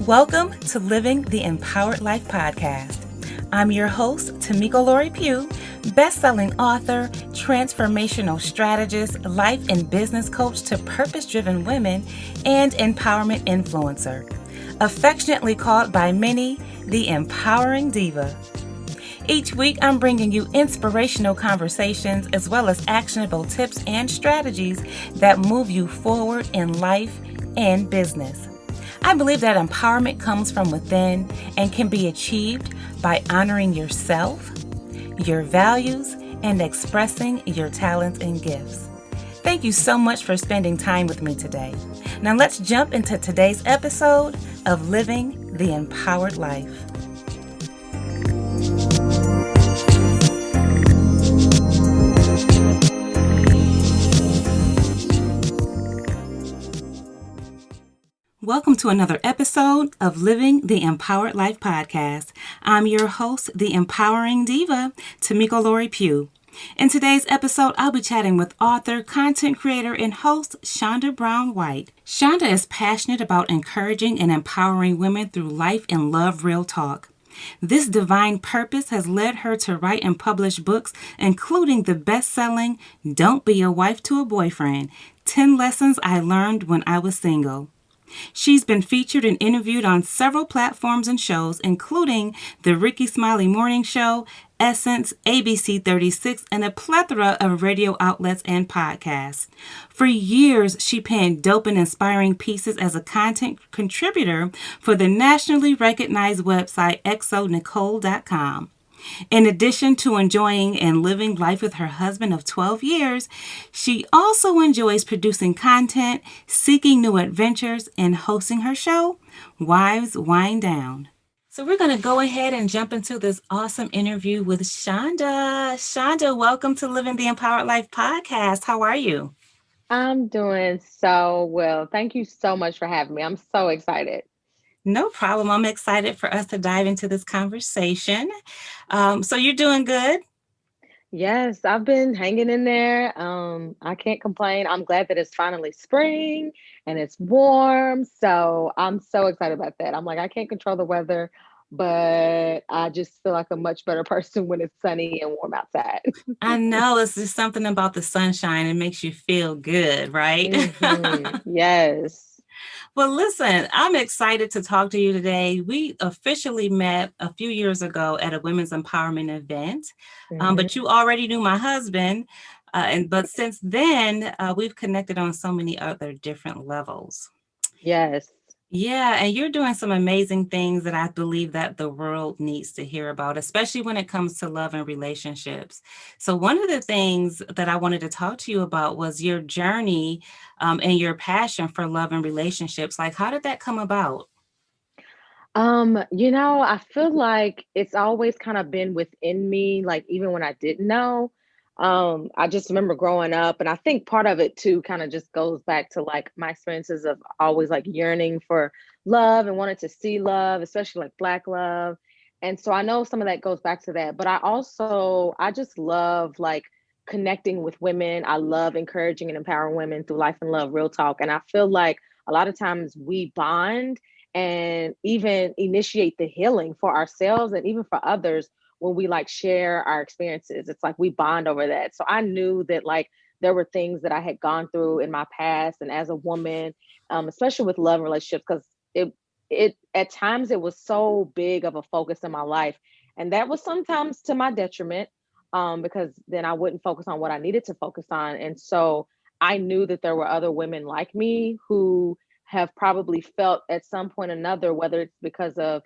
Welcome to Living the Empowered Life podcast. I'm your host, Tamiko Pugh, best-selling author, transformational strategist, life and business coach to purpose-driven women, and empowerment influencer. Affectionately called by many, the Empowering Diva. Each week, I'm bringing you inspirational conversations as well as actionable tips and strategies that move you forward in life and business. I believe that empowerment comes from within and can be achieved by honoring yourself, your values, and expressing your talents and gifts. Thank you so much for spending time with me today. Now let's jump into today's episode of Living the Empowered Life. Welcome to another episode of Living the Empowered Life podcast. I'm your host, the Empowering Diva, Tamiko Pugh. In today's episode, I'll be chatting with author, content creator, and host Shonda Brown White. Shonda is passionate about encouraging and empowering women through life and love real talk. This divine purpose has led her to write and publish books, including the best-selling Don't Be a Wife to a Boyfriend, 10 Lessons I Learned When I Was Single. She's been featured and interviewed on several platforms and shows, including The Ricky Smiley Morning Show, Essence, ABC 36, and a plethora of radio outlets and podcasts. For years, she penned dope and inspiring pieces as a content contributor for the nationally recognized website exonicole.com. In addition to enjoying and living life with her husband of 12 years, she also enjoys producing content, seeking new adventures, and hosting her show, Wives Wind Down. So we're going to go ahead and jump into this awesome interview with Shonda. Shonda, welcome to Living the Empowered Life podcast. How are you? I'm doing so well. Thank you so much for having me. I'm so excited. No problem. I'm excited for us to dive into this conversation. So you're doing good? Yes, I've been hanging in there. I can't complain. I'm glad that it's finally spring and it's warm. So I'm so excited about that. I'm like, I can't control the weather, but I just feel like a much better person when it's sunny and warm outside. I know it's just something about the sunshine. It makes you feel good, right? Yes. Well, listen, I'm excited to talk to you today. We officially met a few years ago at a women's empowerment event, but you already knew my husband. But since then, we've connected on so many other different levels. Yes. Yeah, and you're doing some amazing things that I believe that the world needs to hear about, especially when it comes to love and relationships. So one of the things that I wanted to talk to you about was your journey and your passion for love and relationships. Like, how did that come about? I feel like it's always kind of been within me, like even when I didn't know. I just remember growing up, and I think part of it too kind of just goes back to like my experiences of always like yearning for love and wanted to see love, especially like Black love. And so I know some of that goes back to that, but I just love like connecting with women. I love encouraging and empowering women through life and love, real talk. And I feel like a lot of times we bond and even initiate the healing for ourselves and even for others when we like share our experiences. It's like we bond over that. So I knew that like there were things that I had gone through in my past and as a woman, especially with love relationships, because it at times it was so big of a focus in my life. And that was sometimes to my detriment, because then I wouldn't focus on what I needed to focus on. And so I knew that there were other women like me who have probably felt at some point or another, whether it's because of,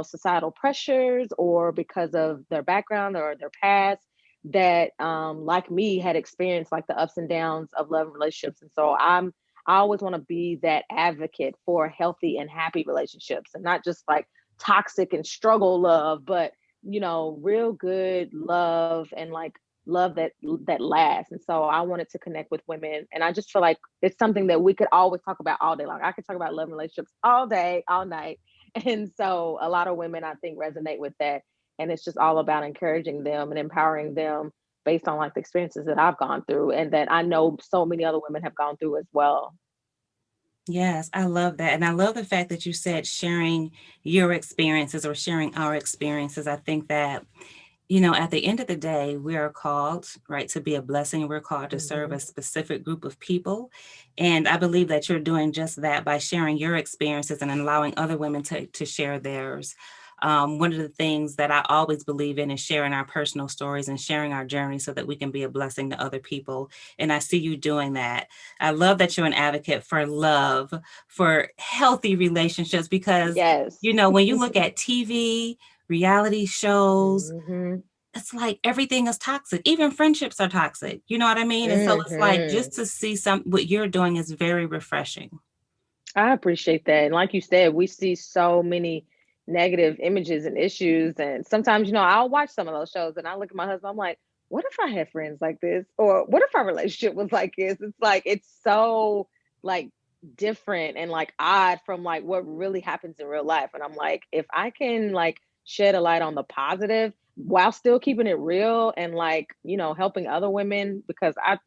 societal pressures or because of their background or their past, that like me had experienced like the ups and downs of love and relationships. And so I always want to be that advocate for healthy and happy relationships and not just like toxic and struggle love, but real good love and like love that lasts. And so I wanted to connect with women, and I just feel like it's something that we could always talk about all day long. I could talk about love and relationships all day, all night. And so a lot of women I think resonate with that, and it's just all about encouraging them and empowering them based on like the experiences that I've gone through and that I know so many other women have gone through as well. Yes, I love that. And I love the fact that you said sharing your experiences or sharing our experiences. I think that, at the end of the day, we are called, right, to be a blessing. We're called to serve Hmm. a specific group of people. And I believe that you're doing just that by sharing your experiences and allowing other women to share theirs. One of the things that I always believe in is sharing our personal stories and sharing our journey so that we can be a blessing to other people. And I see you doing that. I love that you're an advocate for love, for healthy relationships, because, Yes. when you look at TV, reality shows, Hmm. it's like everything is toxic. Even friendships are toxic. You know what I mean? And so it's like Hmm. just to see what you're doing is very refreshing. I appreciate that. And like you said, we see so many negative images and issues. And sometimes, I'll watch some of those shows and I look at my husband, I'm like, what if I had friends like this? Or what if our relationship was like this? It's like, it's so like different and like odd from like what really happens in real life. And I'm like, if I can like shed a light on the positive while still keeping it real and like, helping other women, because I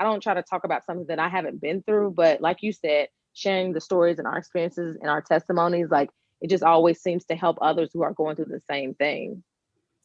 don't try to talk about something that I haven't been through, but like you said, sharing the stories and our experiences and our testimonies, like it just always seems to help others who are going through the same thing.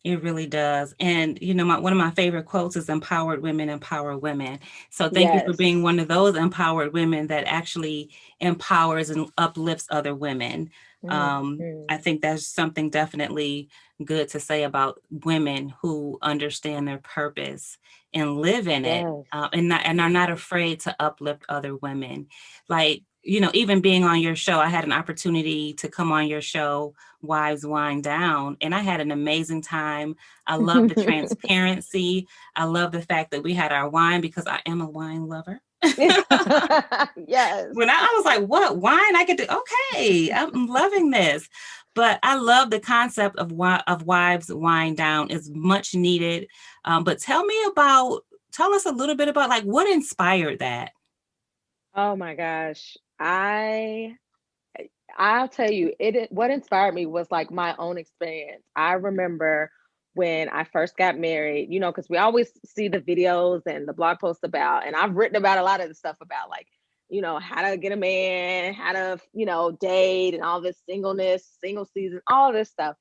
It really does. And, one of my favorite quotes is empowered women empower women. So thank you for being Yes. one of those empowered women that actually empowers and uplifts other women. I Hmm. think that's something definitely good to say about women who understand their purpose and live in it, Yes. and are not afraid to uplift other women. Like, even being on your show, I had an opportunity to come on your show, Wives Wind Down, and I had an amazing time. I love the transparency. I love the fact that we had our wine because I am a wine lover. Yes. When I was like, what wine I could do? Okay, I'm loving this. But I love the concept of Wives Wind Down is much needed. But tell us a little bit about like what inspired that. Oh my gosh. I'll tell you, what inspired me was like my own experience. I remember when I first got married, because we always see the videos and the blog posts about, and I've written about a lot of the stuff about like, how to get a man, how to, date and all this singleness, single season, all this stuff.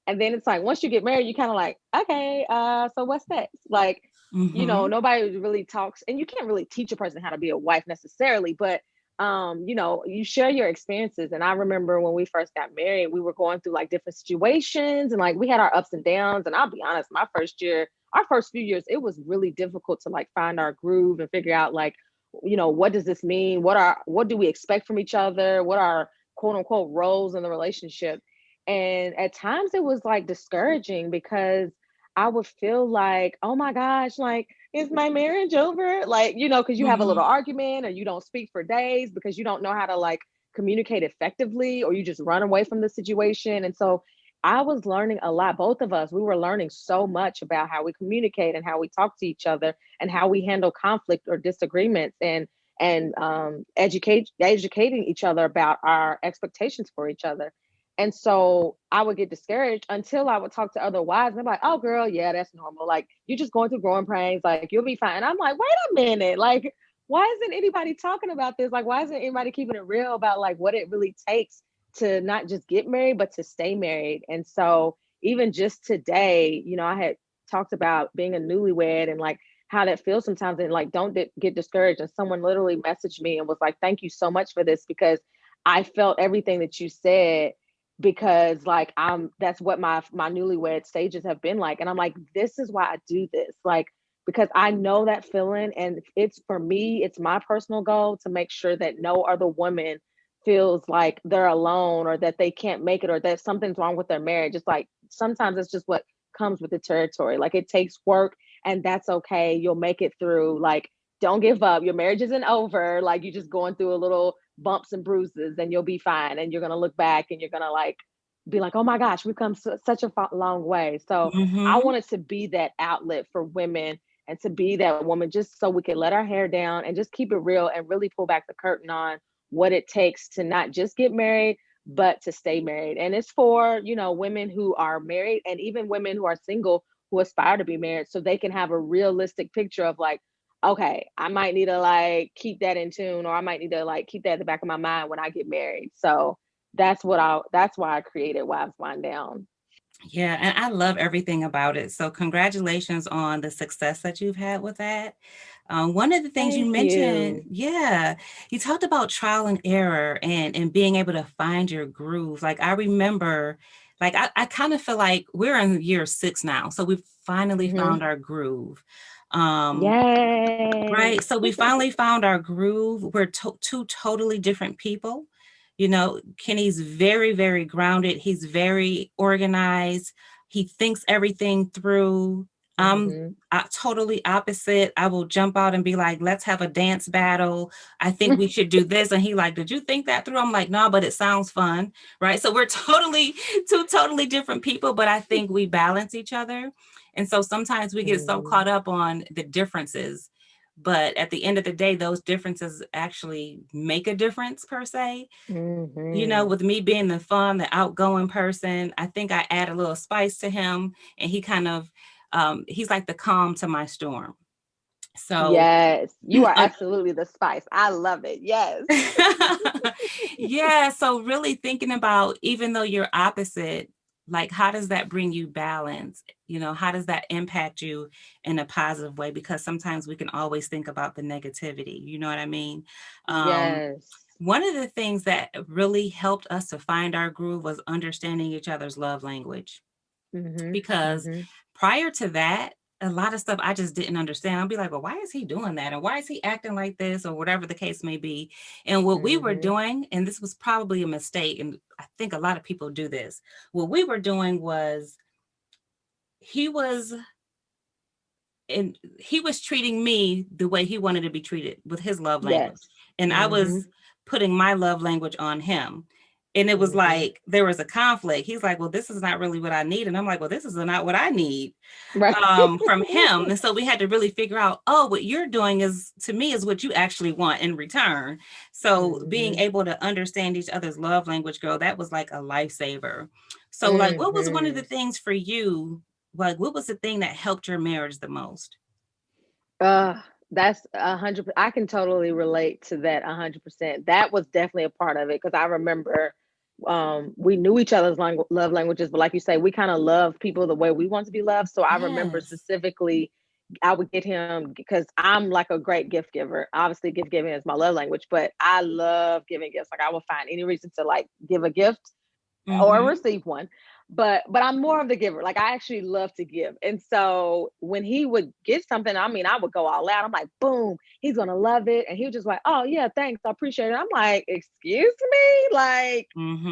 And then it's like once you get married, you kind of like, okay, so what's next? Like, Mm-hmm. nobody really talks, and you can't really teach a person how to be a wife necessarily, but you share your experiences. And I remember when we first got married, we were going through like different situations and like we had our ups and downs. And I'll be honest, my first year, our first few years, it was really difficult to like find our groove and figure out like, what does this mean? What do we expect from each other? What are quote unquote roles in the relationship? And at times it was like discouraging because I would feel like, oh my gosh, like is my marriage over? Like, because you have a little Mm-hmm. argument or you don't speak for days because you don't know how to like communicate effectively or you just run away from the situation. And so I was learning a lot. Both of us, we were learning so much about how we communicate and how we talk to each other and how we handle conflict or disagreements and educating each other about our expectations for each other. And so I would get discouraged until I would talk to other wives. And they're like, oh, girl, yeah, that's normal. Like, you're just going through growing pains. Like, you'll be fine. And I'm like, wait a minute. Like, why isn't anybody talking about this? Like, why isn't anybody keeping it real about like what it really takes to not just get married, but to stay married? And so even just today, I had talked about being a newlywed and like how that feels sometimes. And like, don't get discouraged. And someone literally messaged me and was like, thank you so much for this because I felt everything that you said because like that's what my newlywed stages have been like. And I'm like, this is why I do this, like because I know that feeling, and it's for me, it's my personal goal to make sure that no other woman feels like they're alone or that they can't make it or that something's wrong with their marriage. It's like sometimes it's just what comes with the territory. Like it takes work, and that's okay. You'll make it through. Like, don't give up. Your marriage isn't over. Like, you're just going through a little bumps and bruises, and you'll be fine. And you're going to look back and you're going to like be like, oh my gosh, we've come such a long way. So I Mm-hmm. wanted to be that outlet for women and to be that woman just so we could let our hair down and just keep it real and really pull back the curtain on what it takes to not just get married, but to stay married. And it's for, women who are married and even women who are single who aspire to be married so they can have a realistic picture of like, okay, I might need to like keep that in tune, or I might need to like keep that at the back of my mind when I get married. So that's why I created Wives Wind Down. Yeah, and I love everything about it. So, congratulations on the success that you've had with that. One of the things you Thank mentioned, you. yeah, you talked about trial and error and being able to find your groove. Like, I remember, like, I kind of feel like we're in year 6 now. So, we've finally Hmm. found our groove. Um, Yay. Right. So we finally found our groove. We're two totally different people. You know, Kenny's very, very grounded. He's very organized. He thinks everything through. I'm Hmm. totally opposite. I will jump out and be like, let's have a dance battle. I think we should do this. And he like, did you think that through? I'm like, no, but it sounds fun. Right. So we're totally two totally different people, but I think we balance each other. And so sometimes we get so Hmm. caught up on the differences, but at the end of the day, those differences actually make a difference per se. You know, Hmm. with me being the fun, the outgoing person, I think I add a little spice to him, and he kind of he's like the calm to my storm. So Yes, you are absolutely the spice. I love it. Yes. yeah, so really thinking about, even though you're opposite, like how does that bring you balance? You know, how does that impact you in a positive way? Because sometimes we can always think about the negativity. You know what I mean? Um, Yes. One of the things that really helped us to find our groove was understanding each other's love language, Hmm. because Hmm. prior to that, a lot of stuff I just didn't understand. I'll be like, well, why is he doing that? And why is he acting like this? Or whatever the case may be. And what we were Hmm. doing, and this was probably a mistake, and I think a lot of people do this, what we were doing was he was and he was treating me the way he wanted to be treated with his love language. Yes. And I Hmm. was putting my love language on him. And it was Hmm. like there was a conflict. He's like, well, this is not really what I need. And I'm like, well, this is not what I need Right. from him. And so we had to really figure out, oh, what you're doing is, to me, is what you actually want in return. So being Hmm. able to understand each other's love language, girl, that was like a lifesaver. So, like, what was one of the Hmm. things for you? Like, what was the thing that helped your marriage the most? Uh, that's 100. I can totally relate to that 100%. That was definitely a part of it because I remember we knew each other's love languages, but like you say, we kind of love people the way we want to be loved. So I remember Yes. specifically, I would get him because I'm like a great gift giver. Obviously, gift giving is my love language, but I love giving gifts. Like I will find any reason to like give a gift or Mhm. receive one, but I'm more of the giver. Like I actually love to give, and so when he would get something, I mean, I would go all out. I'm like, boom, he's gonna love it, and he was just like, oh yeah, thanks, I appreciate it. I'm like, excuse me, like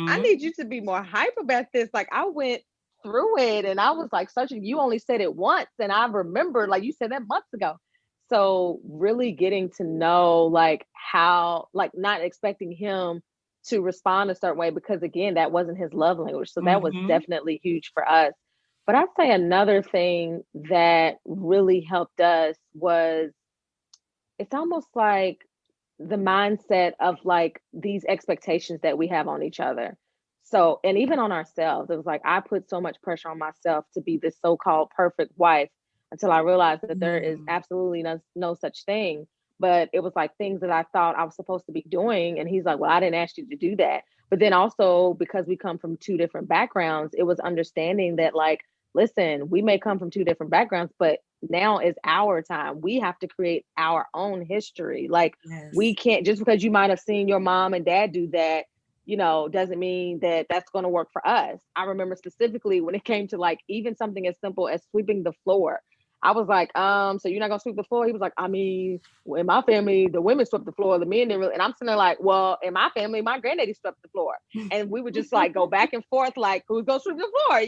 I Mhm. need you to be more hype about this. Like I went through it, and I was like searching. You only said it once, and I remember, like you said that months ago. So really getting to know like how, like not expecting him to respond a certain way because again that wasn't his love language, so that was Mhm. definitely huge for us. But I'd say another thing that really helped us was it's almost like the mindset of like these expectations that we have on each other, so and even on ourselves. It was like I put so much pressure on myself to be this so-called perfect wife until I realized that there is Mm. absolutely no such thing. But it was like things that I thought I was supposed to be doing, and he's like, well, I didn't ask you to do that. But then also because we come from two different backgrounds, it was understanding that like, listen, we may come from two different backgrounds, but now is our time. We have to create our own history. Like we Yes. can't, just because you might have seen your mom and dad do that, doesn't mean that that's going to work for us. I remember specifically when it came to like even something as simple as sweeping the floor. I was like, so you're not gonna sweep the floor? He was like, I mean, in my family, the women swept the floor, the men didn't really. And I'm sitting there like, well, in my family, my granddaddy swept the floor, and we would just like go back and forth, like who's gonna sweep the floor?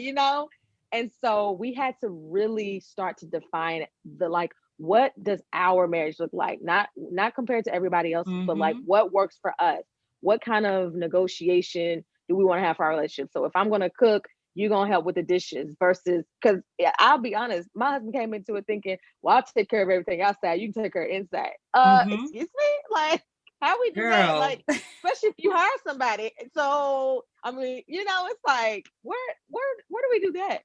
And so we had to really start to define the like what does our marriage look like? Not compared to everybody else's, but like Mhm. what works for us? What kind of negotiation do we want to have for our relationship? So if I'm gonna cook, you're gonna help with the dishes versus because yeah, I'll be honest, my husband came into it thinking, well, I'll take care of everything outside, you can take care of inside. Mhm. Excuse me? Like how we do that? Girl. Like, especially if you hire somebody. So I mean, it's like where do we do that?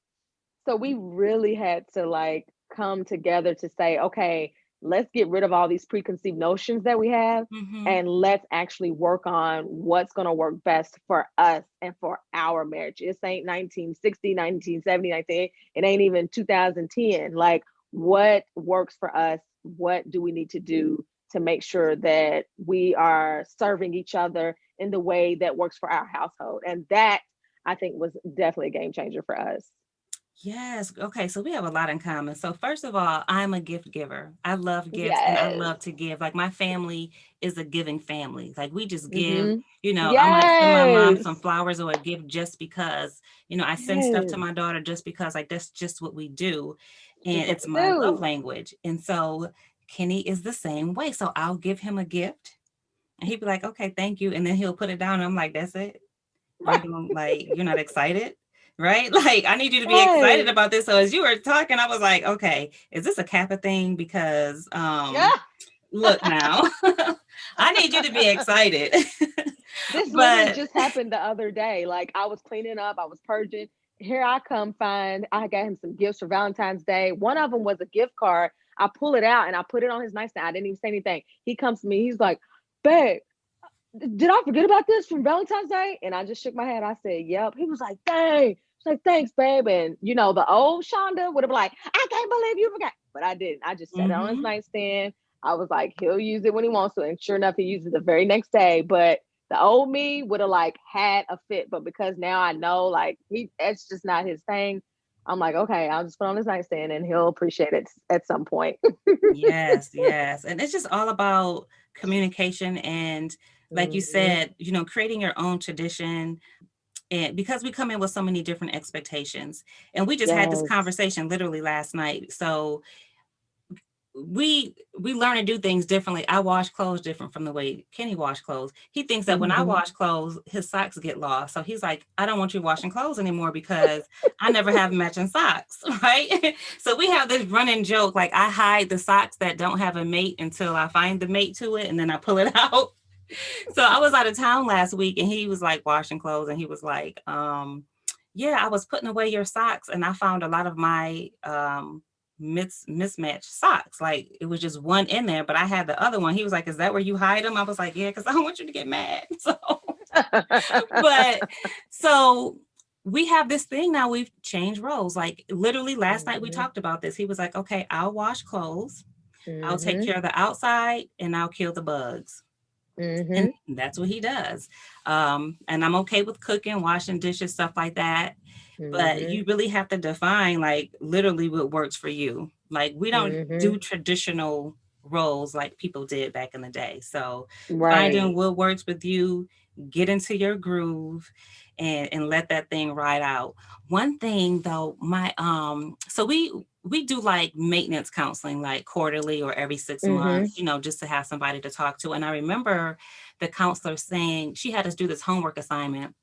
So we really had to like come together to say, okay, let's get rid of all these preconceived notions that we have, Mm-hmm. and let's actually work on what's going to work best for us and for our marriage. It ain't 1960, 1970, 19, it ain't even 2010. Like, what works for us? What do we need to do to make sure that we are serving each other in the way that works for our household? And that, I think, was definitely a game changer for us. Yes. Okay. So we have a lot in common. So first of all, I'm a gift giver. I love gifts and I Yes. love to give. Like my family is a giving family. Like we just give, Mm-hmm. I might send my mom Yes. some flowers or a gift just because, I send stuff to Yes. my daughter just because like that's just what we do. Just And what it's we my love do. language. And so Kenny is the same way. So I'll give him a gift and he'd be like, okay, thank you. And then he'll put it down. And I'm like, that's it. You don't like, you're not excited, right? Like, I need you to be excited Right. about this. So as you were talking, I was like, okay, is this a Kappa thing? Because Yeah. look now, I need you to be excited. This literally But just happened the other day. Like, I was cleaning up, I was purging. Here I come find I got him some gifts for Valentine's Day. One of them was a gift card. I pull it out and I put it on his nightstand. I didn't even say anything. He comes to me. He's like, "Babe, did I forget about this from Valentine's Day?" And I just shook my head. I said, "Yep." He was like, "Dang." It's like, "Thanks, babe." And the old Shonda would have been like, "I can't believe you forgot." But I didn't. I just set it on his mm-hmm. nightstand. I was like, he'll use it when he wants to. And sure enough, he used it the very next day. But the old me would have like had a fit. But because now I know like that's just not his thing. I'm like, okay, I'll just put it on his nightstand and he'll appreciate it at some point. Yes, yes. And it's just all about communication and like you Mhm. said, creating your own tradition. And because we come in with so many different expectations, and we just had this Yes. conversation literally last night. So we learn to do things differently. I wash clothes different from the way Kenny wash clothes. He thinks that when I Hmm. wash clothes, his socks get lost. So he's like, I don't want you washing clothes anymore because I never have matching socks, right? So we have this running joke, like I hide the socks that don't have a mate until I find the mate to it, and then I pull it out. So I was out of town last week and he was like washing clothes and he was like, yeah, I was putting away your socks and I found a lot of my mismatched socks. Like it was just one in there, but I had the other one. He was like, is that where you hide them? I was like, yeah, because I don't want you to get mad. So, but so we have this thing now, we've changed roles. Like literally last night we Hmm. talked about this. He was like, okay, I'll wash clothes, I'll take Hmm. care of the outside, and I'll kill the bugs. And Hmm. that's what he does. And I'm okay with cooking, washing dishes, stuff like that. But Hmm. you really have to define like literally what works for you. Like we don't Hmm. do traditional roles like people did back in the day. So finding Right. what works with you, get into your groove and let that thing ride out. One thing though, so we do like maintenance counseling like quarterly or every 6 months, Hmm. just to have somebody to talk to. And I remember the counselor saying she had us do this homework assignment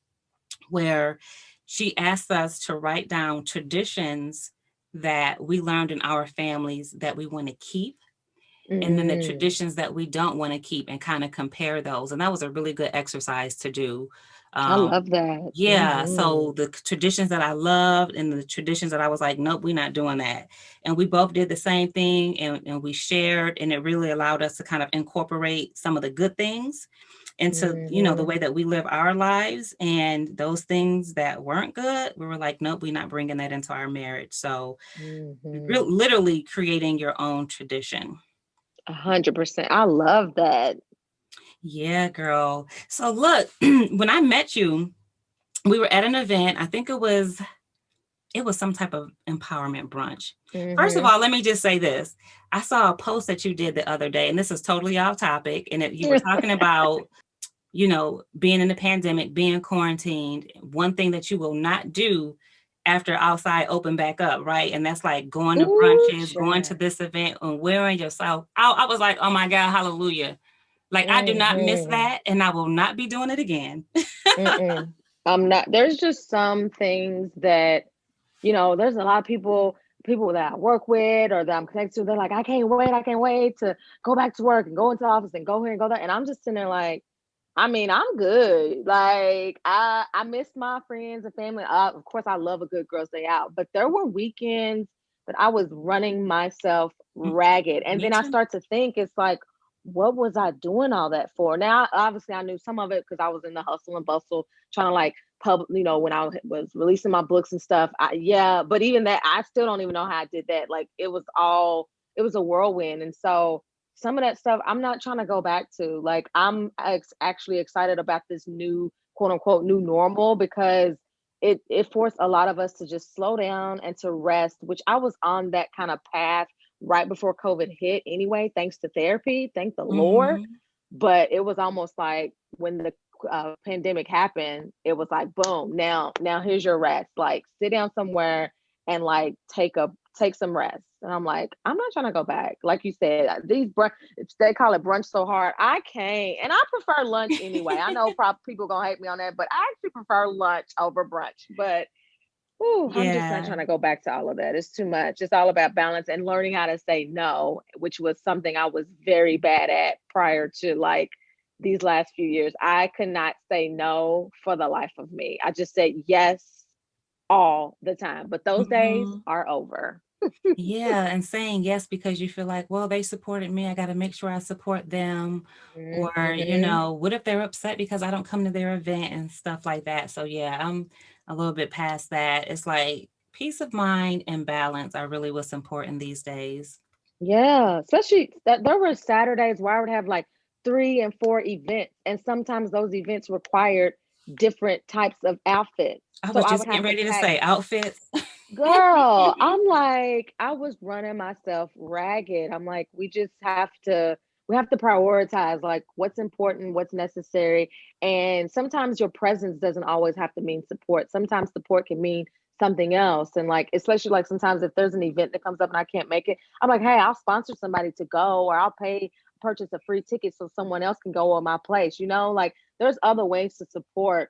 where she asked us to write down traditions that we learned in our families that we want to keep, and then the Mm. traditions that we don't want to keep, and kind of compare those. And that was a really good exercise to do. I Um, love that. yeah, so Hmm. the traditions that I loved and the traditions that I was like, nope, we're not doing that. And we both did the same thing and we shared, and it really allowed us to kind of incorporate some of the good things into, the Hmm. way that we live our lives. And those things that weren't good, we were like, nope, we're not bringing that into our marriage. So Hmm. literally creating your own tradition. 100%. I love that. Yeah, girl. So look, when I met you, we were at an event. I think it was some type of empowerment brunch. First of Hmm. all, let me just say this. I saw a post that you did the other day, and this is totally off topic. And you were talking about, being in the pandemic, being quarantined. One thing that you will not do after outside open back up, right? And that's like going to Ooh, brunches, going to child. this event, and wearing yourself out. I was like, oh my God, hallelujah. Like I do not miss Hmm. that, and I will not be doing it again. Mm-mm. I'm not. There's just some things that, there's a lot of people that I work with or that I'm connected to. They're like, I can't wait to go back to work and go into the office and go here and go there. And I'm just sitting there like, I mean, I'm good. Like, I miss my friends and family. Of course, I love a good girls' day out, but there were weekends but I was running myself ragged. And Me then I too. start to think, it's like, what was I doing all that for? Now, obviously, I knew some of it because I was in the hustle and bustle, trying to like when I was releasing my books and stuff. Yeah, but even that, I still don't even know how I did that. Like, it was a whirlwind. And so, some of that stuff, I'm not trying to go back to. Like, I'm actually excited about this new, quote unquote, new normal, because it forced a lot of us to just slow down and to rest, which I was on that kind of path right before COVID hit anyway, thanks to therapy, thank the Lord. Mm-hmm. But it was almost like when the pandemic happened, it was like, boom, now here's your rest. Like, sit down somewhere and like take some rest. And I'm like, I'm not trying to go back. Like you said, they call it brunch so hard. I can't, and I prefer lunch anyway. I know probably people gonna hate me on that, but I actually prefer lunch over brunch. But ooh, I'm just not Yeah. trying to go back to all of that. It's too much. It's all about balance and learning how to say no, which was something I was very bad at prior to like these last few years. I could not say no for the life of me. I just said yes all the time. But those days Mm-hmm. are over. Yeah, and saying yes because you feel like, well, they supported me. I got to make sure I support them. Or, Mm-hmm. what if they're upset because I don't come to their event and stuff like that? So, yeah, I'm a little bit past that. It's like peace of mind and balance are really what's important these days. Yeah, especially that there were Saturdays where I would have like 3 and 4 events, and sometimes those events required different types of outfits. I So was I just would getting have to ready to pack. say outfits. Girl, I'm like, I was running myself ragged. I'm like, we have to prioritize like what's important, what's necessary. And sometimes your presence doesn't always have to mean support. Sometimes support can mean something else. And like, especially like sometimes if there's an event that comes up and I can't make it, I'm like, hey, I'll sponsor somebody to go, or I'll purchase a free ticket so someone else can go on my place. Like, there's other ways to support,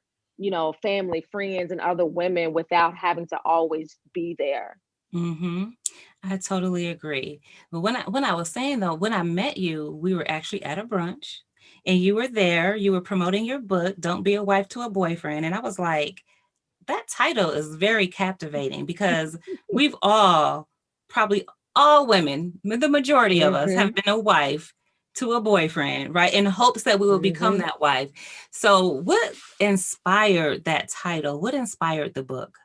family, friends, and other women without having to always be there. Mm-hmm. I totally agree. But when I was saying though, when I met you, we were actually at a brunch and you were there, you were promoting your book, Don't Be a Wife to a Boyfriend. And I was like, that title is very captivating because we've all, probably all women, the majority of us have Mm-hmm. been a wife to a boyfriend, right? In hopes that we will become Mm-hmm. that wife. So what inspired that title? What inspired the book?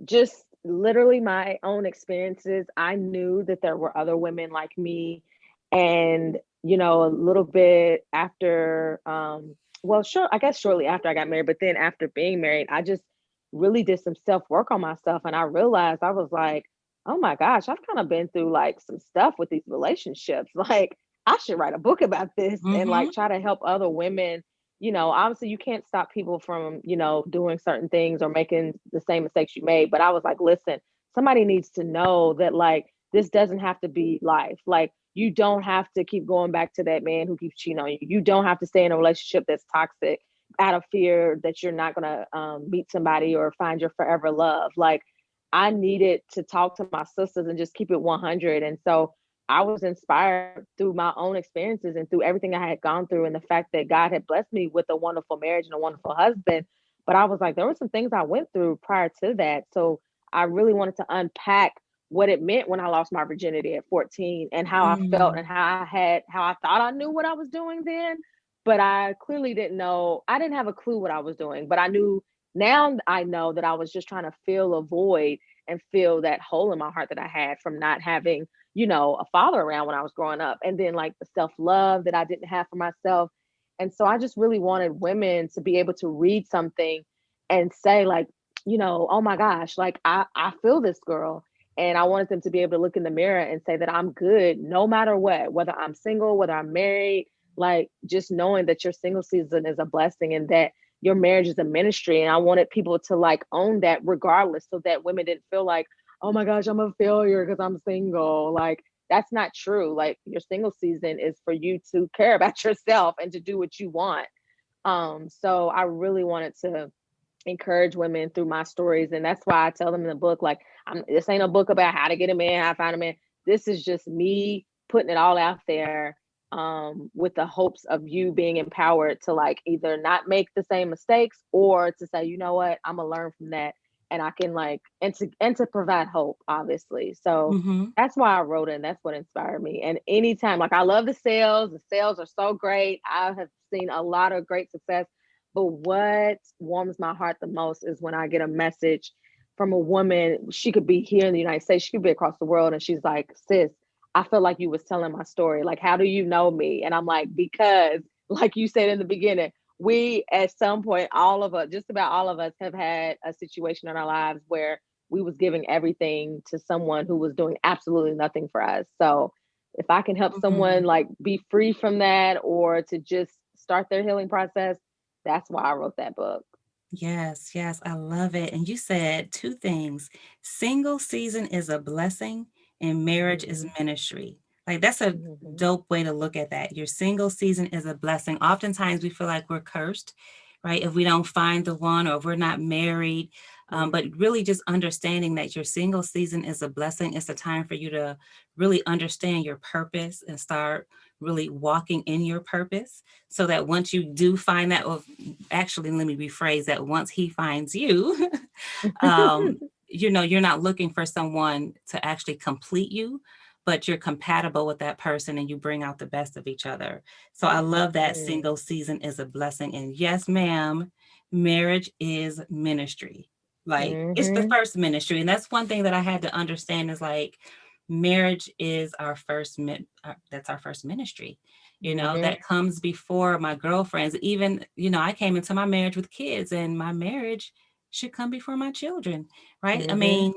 Just literally my own experiences. I knew that there were other women like me. And, a little bit after, well, sure, I guess shortly after I got married, but then after being married, I just really did some self work on myself. And I realized, I was like, oh my gosh, I've kind of been through like some stuff with these relationships. Like, I should write a book about this and like Mm-hmm. try to help other women. Obviously you can't stop people from, doing certain things or making the same mistakes you made. But I was like, listen, somebody needs to know that like this doesn't have to be life. Like, you don't have to keep going back to that man who keeps cheating on you. You don't have to stay in a relationship that's toxic out of fear that you're not gonna meet somebody or find your forever love. Like, I needed to talk to my sisters and just keep it 100. And so I was inspired through my own experiences and through everything I had gone through, and the fact that God had blessed me with a wonderful marriage and a wonderful husband. But I was like, there were some things I went through prior to that. So I really wanted to unpack what it meant when I lost my virginity at 14, and how I felt, and Mm. how I thought I knew what I was doing then. But I clearly didn't know. I didn't have a clue what I was doing, but I knew now. I know that I was just trying to fill a void and fill that hole in my heart that I had from not having, a father around when I was growing up. And then like the self-love that I didn't have for myself. And so I just really wanted women to be able to read something and say, like, oh my gosh, like I feel this girl. And I wanted them to be able to look in the mirror and say that I'm good no matter what, whether I'm single, whether I'm married, like just knowing that your single season is a blessing and that your marriage is a ministry. And I wanted people to like own that regardless, so that women didn't feel like, oh my gosh, I'm a failure because I'm single. Like, that's not true. Like, your single season is for you to care about yourself and to do what you want. So I really wanted to encourage women through my stories. And that's why I tell them in the book, like, this ain't a book about how to get a man, how to find a man. This is just me putting it all out there, with the hopes of you being empowered to like either not make the same mistakes or to say, you know what, I'm gonna learn from that and I can like and to provide hope, obviously. So Mm-hmm. that's why I wrote it, and that's what inspired me. And anytime, like, I love the sales. The sales are so great. I have seen a lot of great success. But what warms my heart the most is when I get a message from a woman. She could be here in the United States, she could be across the world, and she's like, sis, I feel like you was telling my story. Like, how do you know me? And I'm like, because, like you said in the beginning, we at some point, all of us, just about all of us, have had a situation in our lives where we was giving everything to someone who was doing absolutely nothing for us. So if I can help Mm-hmm. someone like be free from that, or to just start their healing process, that's why I wrote that book. Yes, yes, I love it. And you said two things: single season is a blessing, and marriage is Mm-hmm. ministry. Like, that's a Mm-hmm. dope way to look at that. Your single season is a blessing. Oftentimes we feel like we're cursed, right? If we don't find the one or if we're not married. But really just understanding that your single season is a blessing. It's a time for you to really understand your purpose and start really walking in your purpose, so that once you do find that, or actually, let me rephrase that, once he finds you, um, you're not looking for someone to actually complete you, but you're compatible with that person and you bring out the best of each other. So I love that Mm-hmm. single season is a blessing. And yes, ma'am, marriage is ministry. Like, it's the Mm-hmm. first ministry. And that's one thing that I had to understand is like, marriage is our first, that's our first ministry. Mm-hmm. That comes before my girlfriends. Even, I came into my marriage with kids, and my marriage should come before my children, right? I Mm-hmm. mean,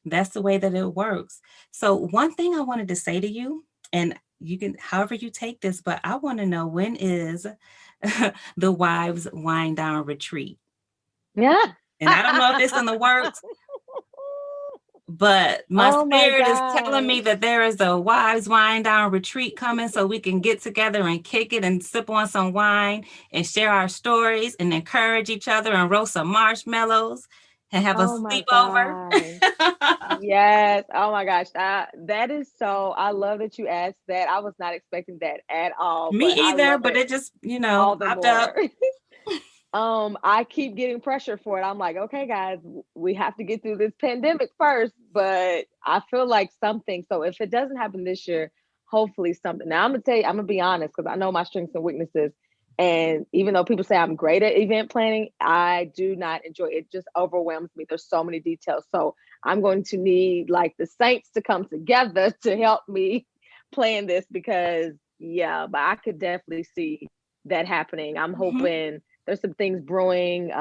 that's the way that it works. So, one thing I wanted to say to you, and you can, however you take this, but I want to know, when is the wives wind down retreat? Yeah. And I don't know if it's in the works, but my Oh my spirit is telling gosh. me that there is a wives wine down retreat coming, so we can get together and kick it and sip on some wine and share our stories and encourage each other and roast some marshmallows and have a Oh my gosh. sleepover. Yes. Oh my gosh. That is so, I love that you asked that. I was not expecting that at all, Me but I either, love but it it just, all the popped up. more. I keep getting pressure for it. I'm like, okay, guys, we have to get through this pandemic first, but I feel like something. So if it doesn't happen this year, hopefully something. Now I'm gonna tell you, I'm gonna be honest, because I know my strengths and weaknesses. And even though people say I'm great at event planning, I do not enjoy it. It just overwhelms me. There's so many details. So I'm going to need like the saints to come together to help me plan this, because yeah, but I could definitely see that happening. I'm Mhm. hoping there's some things brewing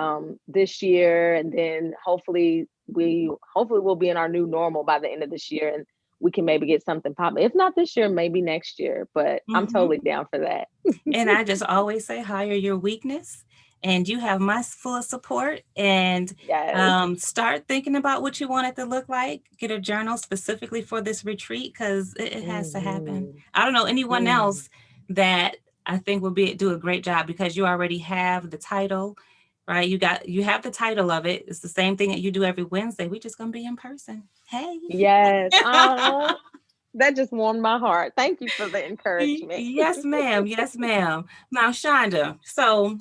this year, and then hopefully we'll be in our new normal by the end of this year, and we can maybe get something popping. If not this year, maybe next year. But I'm Mhm. totally down for that. And I just always say, hire your weakness, and you have my full support. And Yes. start thinking about what you want it to look like. Get a journal specifically for this retreat, because it has to happen. Mm-hmm. I don't know anyone Mm. else that I think will do a great job, because you already have the title, right? You have the title of it. It's the same thing that you do every Wednesday. We just gonna be in person. Hey. Yes. Oh, that just warmed my heart. Thank you for the encouragement. Yes, ma'am. Yes, ma'am. Now, Shonda, so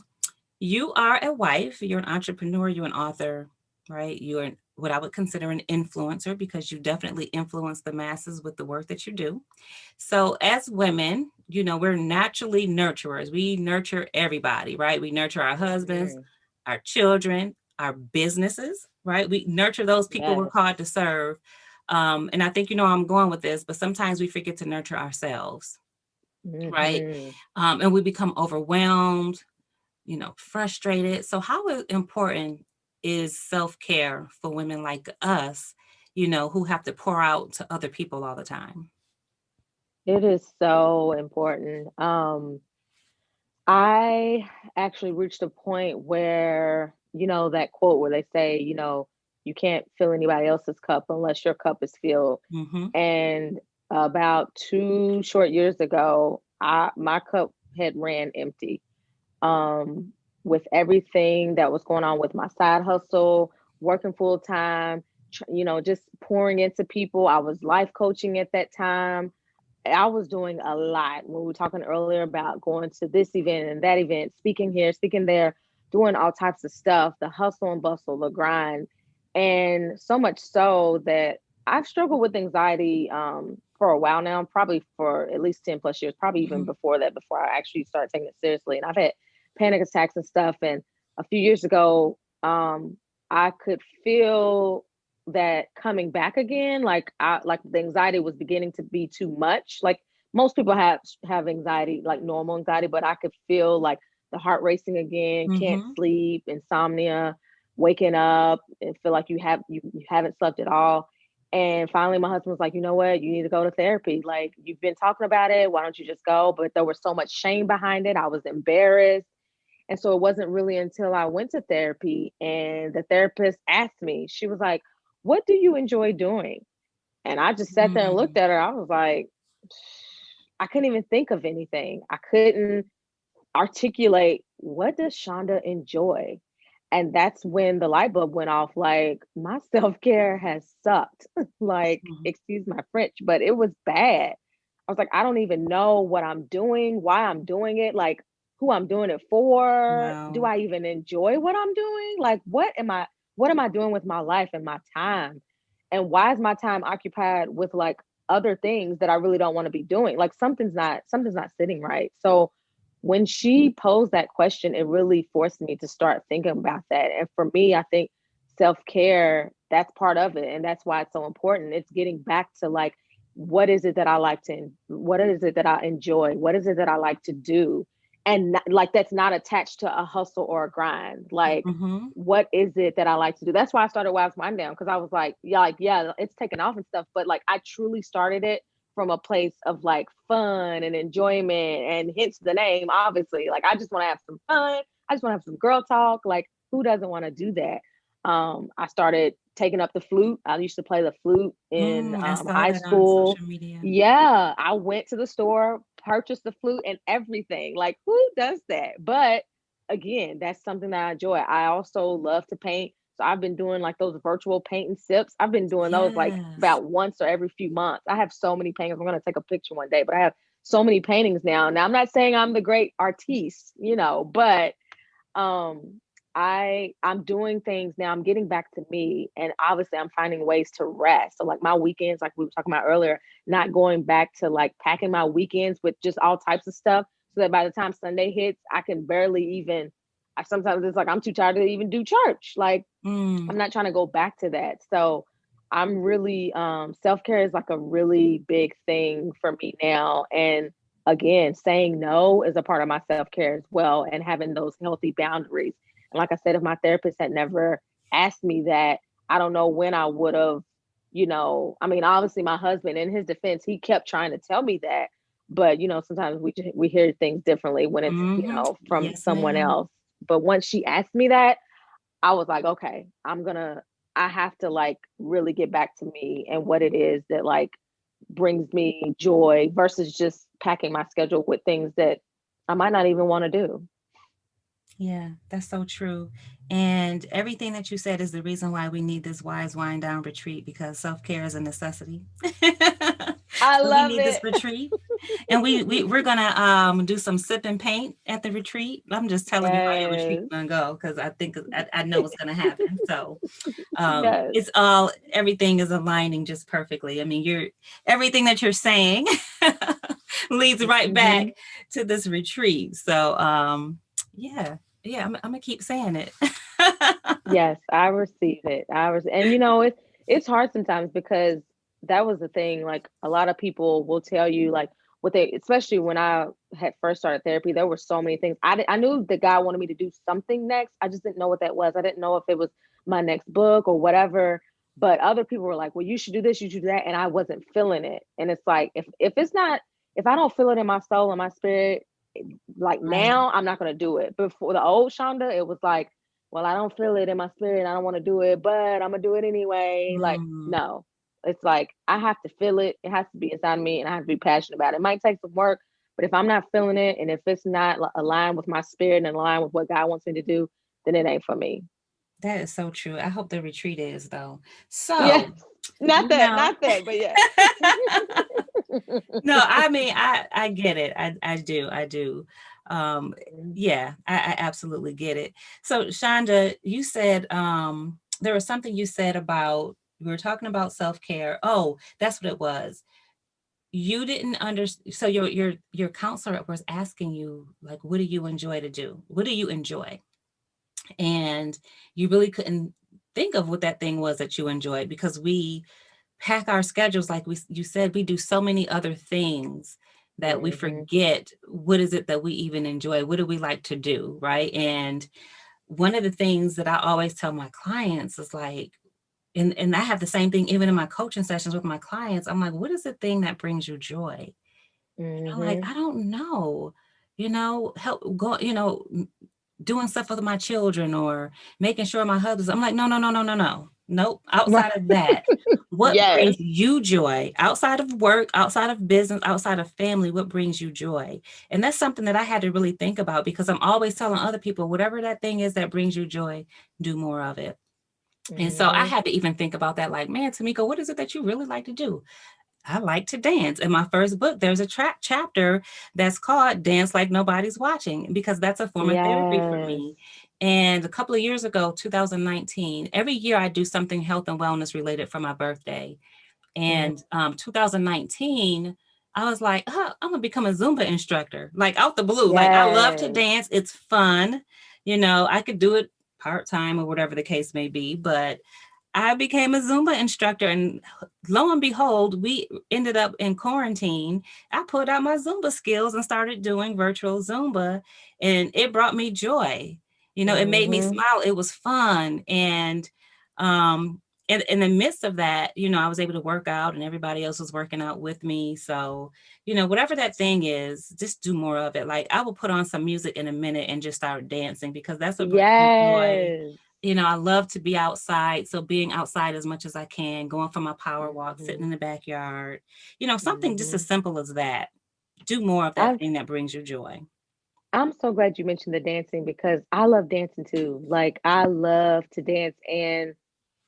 you are a wife, you're an entrepreneur, you're an author, right? You're what I would consider an influencer, because you definitely influence the masses with the work that you do. So, as women, we're naturally nurturers. We nurture everybody, right? We nurture our husbands, Hmm. our children, our businesses, right? We nurture those people we're Yes. called to serve. And I think you know where I'm going with this, but sometimes we forget to nurture ourselves, right? Hmm. And we become overwhelmed, frustrated. So, how important is self care for women like us, who have to pour out to other people all the time? It is so important. I actually reached a point where, that quote where they say, you can't fill anybody else's cup unless your cup is filled. Mm-hmm. And about 2 short years ago, my cup had ran empty. Um, with everything that was going on with my side hustle, working full time, just pouring into people. I was life coaching at that time. I was doing a lot when we were talking earlier about going to this event and that event, speaking here, speaking there, doing all types of stuff, the hustle and bustle, the grind. And so much so that I've struggled with anxiety for a while now, probably for at least 10 plus years, probably even Mhm. before that, before I actually started taking it seriously. And I've had panic attacks and stuff. And a few years ago, I could feel that coming back again. Like the anxiety was beginning to be too much. Like most people have anxiety, like normal anxiety, but I could feel like the heart racing again, can't Mhm. sleep, insomnia, waking up and feel like you haven't slept at all. And finally my husband was like, you know what, you need to go to therapy. Like, you've been talking about it, why don't you just go? But there was so much shame behind it. I was embarrassed. And so it wasn't really until I went to therapy and the therapist asked me, she was like, what do you enjoy doing? And I just sat there and looked Mm. at her. I was like, I couldn't even think of anything. I couldn't articulate, what does Shonda enjoy? And that's when the light bulb went off. Like, my self-care has sucked. Like, Mhm. excuse my French, but it was bad. I was like, I don't even know what I'm doing, why I'm doing it, like who I'm doing it for. Do Wow. I even enjoy what I'm doing? Like, what am I doing with my life and my time? And why is my time occupied with like other things that I really don't want to be doing? Like, something's not sitting right. So when she posed that question, it really forced me to start thinking about that. And for me, I think self care, that's part of it. And that's why it's so important. It's getting back to like, what is it that I enjoy? What is it that I like to do? And not, like, that's not attached to a hustle or a grind. Like, Mhm. what is it that I like to do? That's why I started Wives Wind Down, because I was like, yeah, it's taken off and stuff. But like, I truly started it from a place of like fun and enjoyment, and hence the name, obviously. Like, I just want to have some fun. I just want to have some girl talk. Like, who doesn't want to do that? I started taking up the flute. I used to play the flute in I saw high that on school. social media. Yeah, I went to the store, purchased the flute and everything. Like, who does that? But again, that's something that I enjoy. I also love to paint. So I've been doing like those virtual paint and sips. I've been doing those like Yes. about once or every few months. I have so many paintings. I'm going to take a picture one day, but I have so many paintings now. Now, I'm not saying I'm the great artiste, but um I'm doing things now. I'm getting back to me, and obviously I'm finding ways to rest. So like my weekends, like we were talking about earlier, not going back to like packing my weekends with just all types of stuff, so that by the time Sunday hits, I can barely even, I sometimes it's like I'm too tired to even do church. Like, Mm. I'm not trying to go back to that. So I'm really, self-care is like a really big thing for me now. And again, saying no is a part of my self-care as well, and having those healthy boundaries. And like I said, if my therapist had never asked me that, I don't know when I would have, I mean, obviously my husband, in his defense, he kept trying to tell me that, but sometimes we hear things differently when it's, Mhm. from Yes, someone ma'am. else. But once she asked me that, I was like, okay, I have to like really get back to me and what it is that like brings me joy versus just packing my schedule with things that I might not even want to do. Yeah, that's so true. And everything that you said is the reason why we need this wise wind down retreat, because self-care is a necessity. I So we love need this it. retreat. And we're gonna do some sip and paint at the retreat. I'm just telling you how your retreat's Yes. gonna go, because I know it's gonna happen. So Yes. it's everything is aligning just perfectly. I mean, everything that you're saying leads right Hmm. back to this retreat. So yeah, yeah, I'm gonna keep saying it. Yes, I receive it. And it's hard sometimes, because that was the thing. Like, a lot of people will tell you like what they, especially when I had first started therapy, there were so many things. I knew the guy wanted me to do something next. I just didn't know what that was. I didn't know if it was my next book or whatever. But other people were like, "Well, you should do this, you should do that," and I wasn't feeling it. And it's like, if it's not, if I don't feel it in my soul and my spirit, like Right. now, I'm not gonna do it. Before, the old Shonda, it was like, well, I don't feel it in my spirit. I don't want to do it, but I'm gonna do it anyway. Like, Mm, no, it's like I have to feel it. It has to be inside me, and I have to be passionate about it. It might take some work, but if I'm not feeling it, and if it's not aligned with my spirit and aligned with what God wants me to do, then it ain't for me. that is so true. I hope the retreat is though. Yes, So not that, now not that, but yes. no, I mean, I get it. I do. I do. Um, yeah, I absolutely get it. So, Shonda, you said there was something you said about, we were talking about self-care. Oh, that's what it was. You didn't understand. So your counselor was asking you, like, what do you enjoy to do? What do you enjoy? And you really couldn't think of what that thing was that you enjoyed, because we pack our schedules, like you said, we do so many other things that we Mm-hmm. forget what is it that we even enjoy, what do we like to do, right? And one of the things that I always tell my clients is like, and I have the same thing even in my coaching sessions with my clients. I'm like, what is the thing that brings you joy? I'm like, Mm-hmm. I don't know, help go, doing stuff with my children or making sure my husband's. I'm like, no, no, no, no, no, no. Nope. Outside of that, what Yes. brings you joy outside of work, outside of business, outside of family? What brings you joy? And that's something that I had to really think about, because I'm always telling other people, whatever that thing is that brings you joy, do more of it. And so I Mm-hmm. had to even think about that, like, man, Tamiko, what is it that you really like to do? I like to dance. In my first book, there's a chapter that's called Dance Like Nobody's Watching, because that's a form of therapy for Yes. me. And a couple of years ago, 2019, every year I do something health and wellness related for my birthday. Mm-hmm. And 2019, I was like, oh, I'm going to become a Zumba instructor, like out the blue. Like, I love to Yes. dance. It's fun. I could do it part time or whatever the case may be, but I became a Zumba instructor, and lo and behold, we ended up in quarantine. I pulled out my Zumba skills and started doing virtual Zumba, and it brought me joy. It made me Mm-hmm. smile. It was fun. And um, in the midst of that, I was able to work out, and everybody else was working out with me. So, whatever that thing is, just do more of it. Like, I will put on some music in a minute and just start dancing, because that's what brings me joy. Yes. I love to be outside. So being outside as much as I can, going for my power walk, sitting Mm-hmm. in the backyard, something just Mm-hmm. as simple as that. Do more of that I thing that brings you joy. I'm so glad you mentioned the dancing because I love dancing too. Like I love to dance and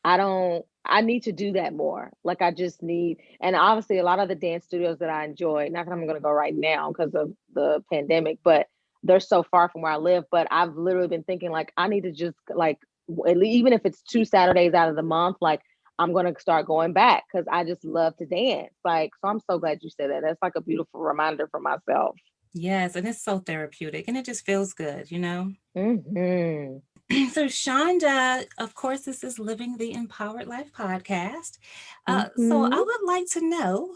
I need to do that more. Like I just need, and obviously a lot of the dance studios that I enjoy, not that I'm going to go right now because of the pandemic, but they're so far from where I live. But I've literally been thinking like, I need to just like, even if it's 2 Saturdays out of the month, like I'm going to start going back because I just love to dance. Like, so I'm so glad you said that. That's like a beautiful reminder for myself. Yes, and it's so therapeutic, and it just feels good. Hmm. So, Shonda, of course, this is Living the Empowered Life podcast. So, I Hmm. would like to know,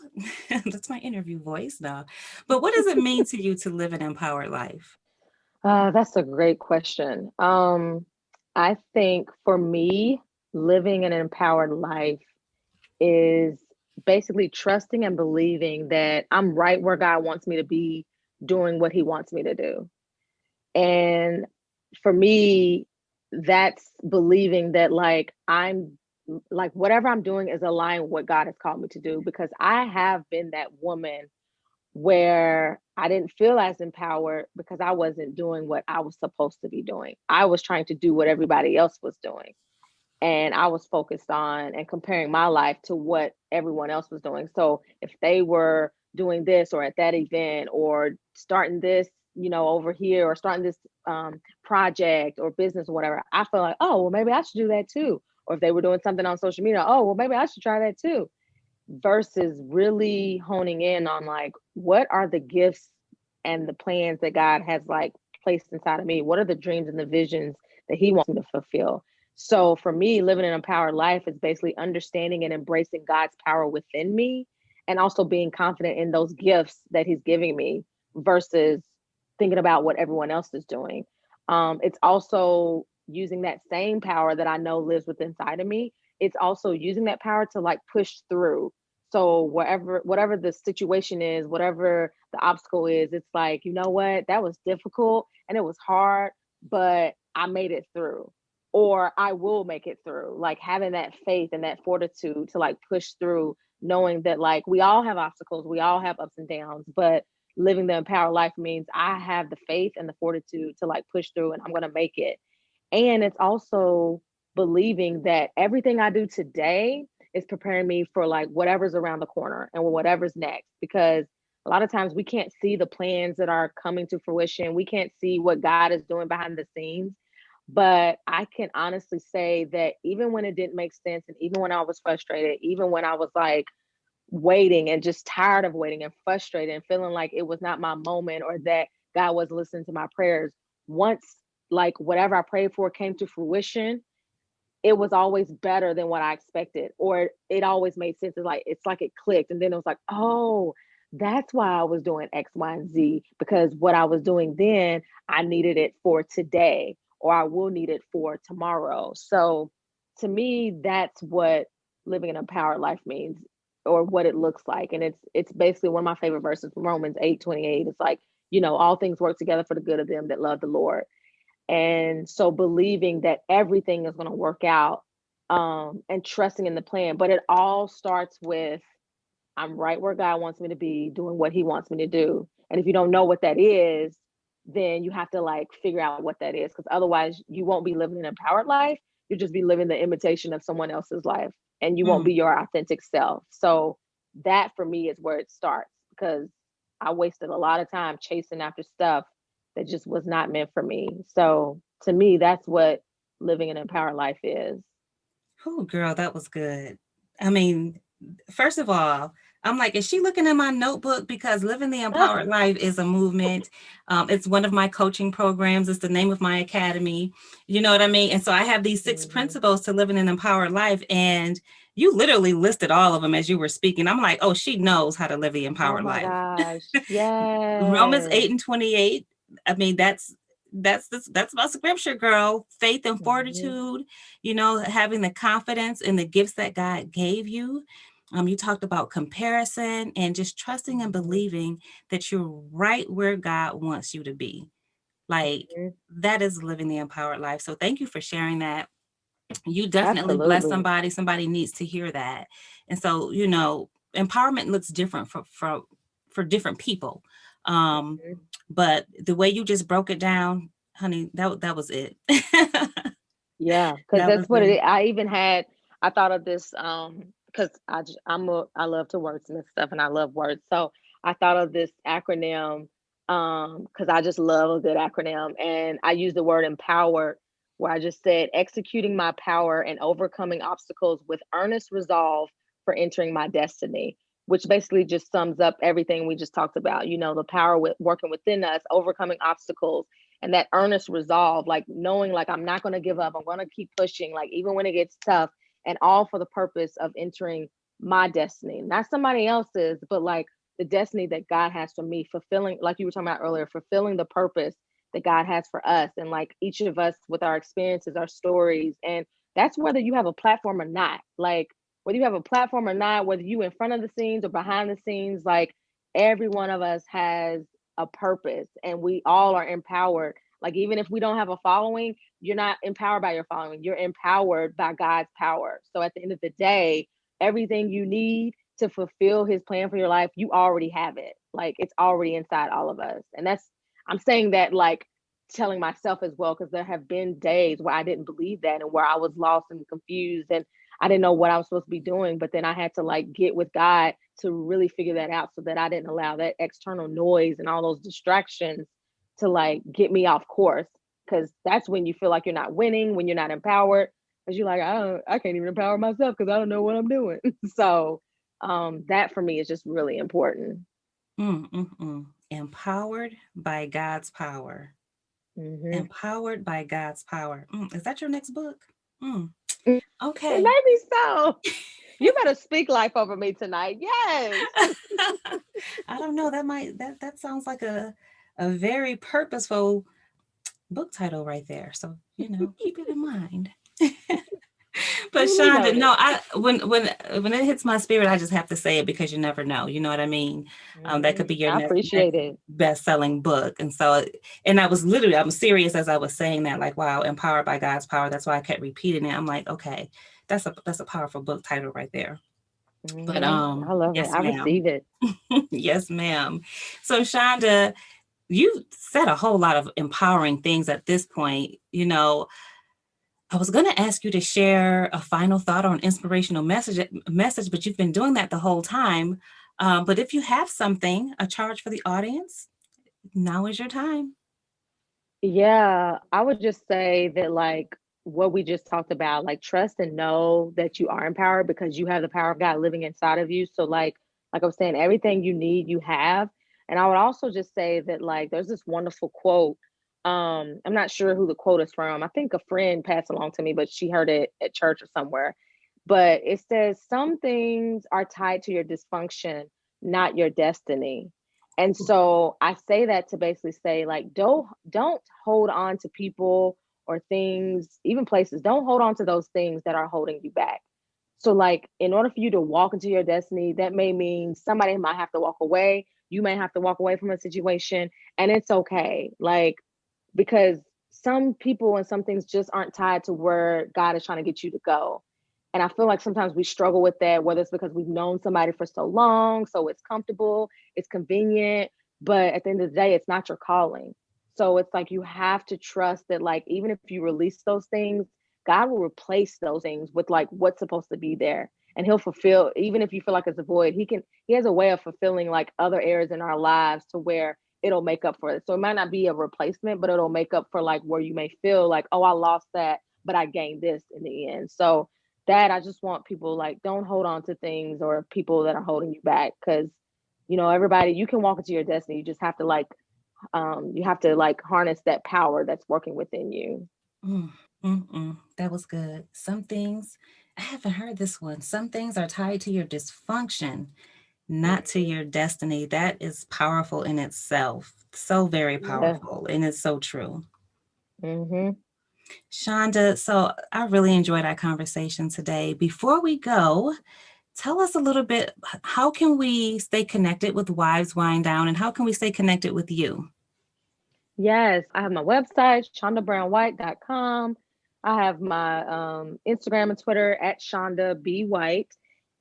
that's my interview voice now, but what does it mean to you to live an empowered life? That's a great question. I think for me, living an empowered life is basically trusting and believing that I'm right where God wants me to be, doing what He wants me to do. And for me, that's believing that like I'm like whatever I'm doing is aligned with what God has called me to do because I have been that woman where I didn't feel as empowered because I wasn't doing what I was supposed to be doing. I was trying to do what everybody else was doing. And I was focused on and comparing my life to what everyone else was doing. So if they were doing this or at that event or starting this, over here or starting this project or business or whatever, I felt like, oh, well, maybe I should do that too. Or if they were doing something on social media, oh, well, maybe I should try that too versus really honing in on like what are the gifts and the plans that God has like placed inside of me? What are the dreams and the visions that He wants me to fulfill? So for me, living an empowered life is basically understanding and embracing God's power within me and also being confident in those gifts that He's giving me versus thinking about what everyone else is doing. It's also using that same power that I know lives within inside of me. It's also using that power to like push through. So whatever the situation is, whatever the obstacle is, it's like, you know what, that was difficult and it was hard, but I made it through. Or I will make it through. Like having that faith and that fortitude to like push through, knowing that like we all have obstacles, we all have ups and downs, but living the empowered life means I have the faith and the fortitude to like push through and I'm gonna make it. And it's also believing that everything I do today is preparing me for like whatever's around the corner and whatever's next. Because a lot of times we can't see the plans that are coming to fruition. We can't see what God is doing behind the scenes. But I can honestly say that even when it didn't make sense, and even when I was frustrated, even when I was like waiting and just tired of waiting and frustrated and feeling like it was not my moment or that God was listening to my prayers, once like whatever I prayed for came to fruition, it was always better than what I expected, or it always made sense. It's like it clicked, and then it was like, oh, that's why I was doing X, Y, and Z, because what I was doing then, I needed it for today, or I will need it for tomorrow. So, to me, that's what living an empowered life means, or what it looks like, and it's basically one of my favorite verses from Romans 8:28. It's like, all things work together for the good of them that love the Lord. And so believing that everything is going to work out, and trusting in the plan. But it all starts with, I'm right where God wants me to be, doing what he wants me to do. And if you don't know what that is, then you have to like figure out what that is, because otherwise you won't be living an empowered life. You'll just be living the imitation of someone else's life, and you won't Mm. be your authentic self. So that for me is where it starts, because I wasted a lot of time chasing after stuff that just was not meant for me. So to me, that's what living an empowered life is. Oh, girl, that was good. I mean, first of all, I'm like, is she looking at my notebook? Because Living the Empowered Life is a movement. It's one of my coaching programs. It's the name of my academy. You know what I mean? And so I have these 6 Mhm. principles to living an empowered life. And you literally listed all of them as you were speaking. I'm like, oh, she knows how to live the Oh empowered my life. gosh. Romans Yes. 8 and 28. I mean, that's about scripture, girl. Faith and Mhm. fortitude, having the confidence in the gifts that God gave you. You talked about comparison and just trusting and Mhm. believing that you're right where God wants you to be. Like, Mhm. that is living the empowered life. So thank you for sharing that. You definitely bless Absolutely. somebody. Somebody needs to hear that. And so, empowerment looks different for different people. Um, Mhm. but the way you just broke it down, honey, that was it. Yeah, because That that's was what it it. is. I thought of this, because I love to wordsmith stuff, and I love words. So I thought of this acronym, because I just love a good acronym, and I use the word empowered, where I just said executing my power and overcoming obstacles with earnest resolve for entering my destiny, which basically just sums up everything we just talked about. The power with working within us, overcoming obstacles, and that earnest resolve, like knowing like I'm not going to give up, I'm going to keep pushing, like even when it gets tough, and all for the purpose of entering my destiny, not somebody else's, but like the destiny that God has for me, fulfilling, like you were talking about earlier, fulfilling the purpose that God has for us, and like each of us with our experiences, our stories. And that's whether you have a platform or not, like whether you have a platform or not, whether you in front of the scenes or behind the scenes, like every one of us has a purpose, and we all are empowered. Like even if we don't have a following, you're not empowered by your following, you're empowered by God's power. So at the end of the day, everything you need to fulfill his plan for your life, you already have it. Like it's already inside all of us. And that's, I'm saying that like telling myself as well, because there have been days where I didn't believe that, and where I was lost and confused, and I didn't know what I was supposed to be doing. But then I had to like get with God to really figure that out, so that I didn't allow that external noise and all those distractions to like get me off course. Because that's when you feel like you're not winning, when you're not empowered, because you're like, I can't even empower myself because I don't know what I'm doing. So that for me is just really important. Empowered by God's power. Hmm. Empowered by God's power. Is that your next book? Mm, It okay. made me so. You better speak life over me tonight. Yes. I don't know. That sounds like a very purposeful book title right there. So, keep it in mind. But Duly Shonda, noted. no, I when it hits my spirit, I just have to say it because you never know. You know what I mean? That could be your I next appreciate it. best-selling book. And so, and I'm serious as I was saying that, like, wow, empowered by God's power. That's why I kept repeating it. I'm like, okay, that's a powerful book title right there. But I love it. yes, I ma'am. receive it. Yes, ma'am. So Shonda, you said a whole lot of empowering things at this point. I was going to ask you to share a final thought or an inspirational message, but you've been doing that the whole time. But if you have something, a charge for the audience, now is your time. Yeah, I would just say that like what we just talked about, like trust and know that you are empowered because you have the power of God living inside of you. So like I was saying, everything you need, you have. And I would also just say that like there's this wonderful quote. I'm not sure who the quote is from. I think a friend passed along to me, but she heard it at church or somewhere. But it says some things are tied to your dysfunction, not your destiny. And so I say that to basically say like don't hold on to people or things, even places. Don't hold on to those things that are holding you back. So like in order for you to walk into your destiny, that may mean somebody might have to walk away. You may have to walk away from a situation, and it's okay. Like because some people and some things just aren't tied to where God is trying to get you to go. And I feel like sometimes we struggle with that, whether it's because we've known somebody for so long, so it's comfortable, it's convenient, but at the end of the day, it's not your calling. So it's like you have to trust that, like, even if you release those things, God will replace those things with like what's supposed to be there. And he'll fulfill, even if you feel like it's a void, he has a way of fulfilling like other areas in our lives to where it'll make up for it. So it might not be a replacement, but it'll make up for like where you may feel like, oh, I lost that, but I gained this in the end. So that I just want people like don't hold on to things or people that are holding you back because everybody you can walk into your destiny. You just have to like harness that power that's working within you. Mm, that was good. Some things, I haven't heard this one. Some things are tied to your dysfunction, not to Mhm. your destiny. That is powerful in itself. So very Yeah. powerful. And it's so true. Hmm. Shonda, so I really enjoyed our conversation today. Before we go, tell us a little bit, how can we stay connected with Wives Wind Down and how can we stay connected with you? Yes, I have my website, shondabrownwhite.com. I have my Instagram and Twitter at Shonda B. White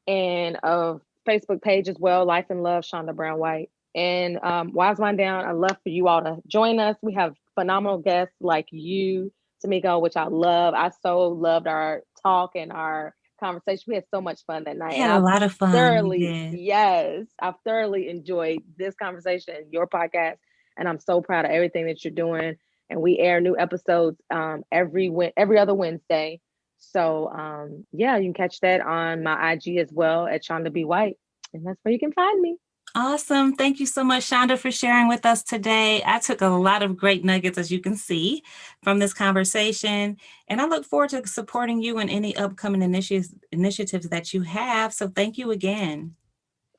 and a Facebook page as well, Life and Love Shonda Brown White. And Wise Wind Down, I'd love for you all to join us. We have phenomenal guests like you, Tamiko, which I love. I so loved our talk and our conversation. We had so much fun that night. We And had a lot of fun. We did. I've thoroughly enjoyed this conversation and your podcast. And I'm so proud of everything that you're doing. And we air new episodes every other Wednesday. So yeah, you can catch that on my IG as well at Shonda B. White. And that's where you can find me. Awesome. Thank you so much, Shonda, for sharing with us today. I took a lot of great nuggets, as you can see, from this conversation. And I look forward to supporting you in any upcoming initiatives that you have. So thank you again.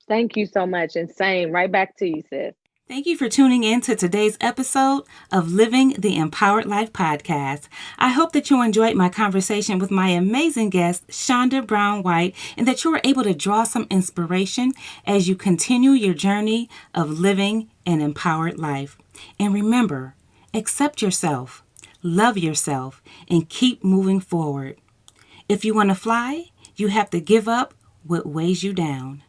Thank you so much. And same, right back to you, sis. Thank you for tuning in to today's episode of Living the Empowered Life podcast. I hope that you enjoyed my conversation with my amazing guest, Shonda Brown White, and that you were able to draw some inspiration as you continue your journey of living an empowered life. And remember, accept yourself, love yourself, and keep moving forward. If you want to fly, you have to give up what weighs you down.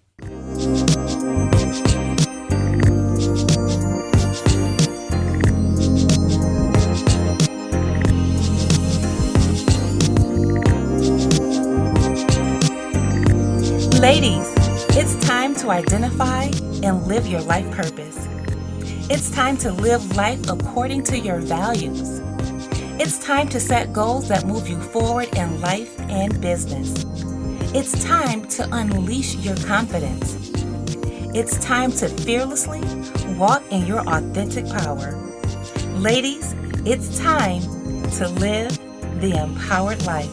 Ladies, it's time to identify and live your life purpose. It's time to live life according to your values. It's time to set goals that move you forward in life and business. It's time to unleash your confidence. It's time to fearlessly walk in your authentic power. Ladies, it's time to live the empowered life.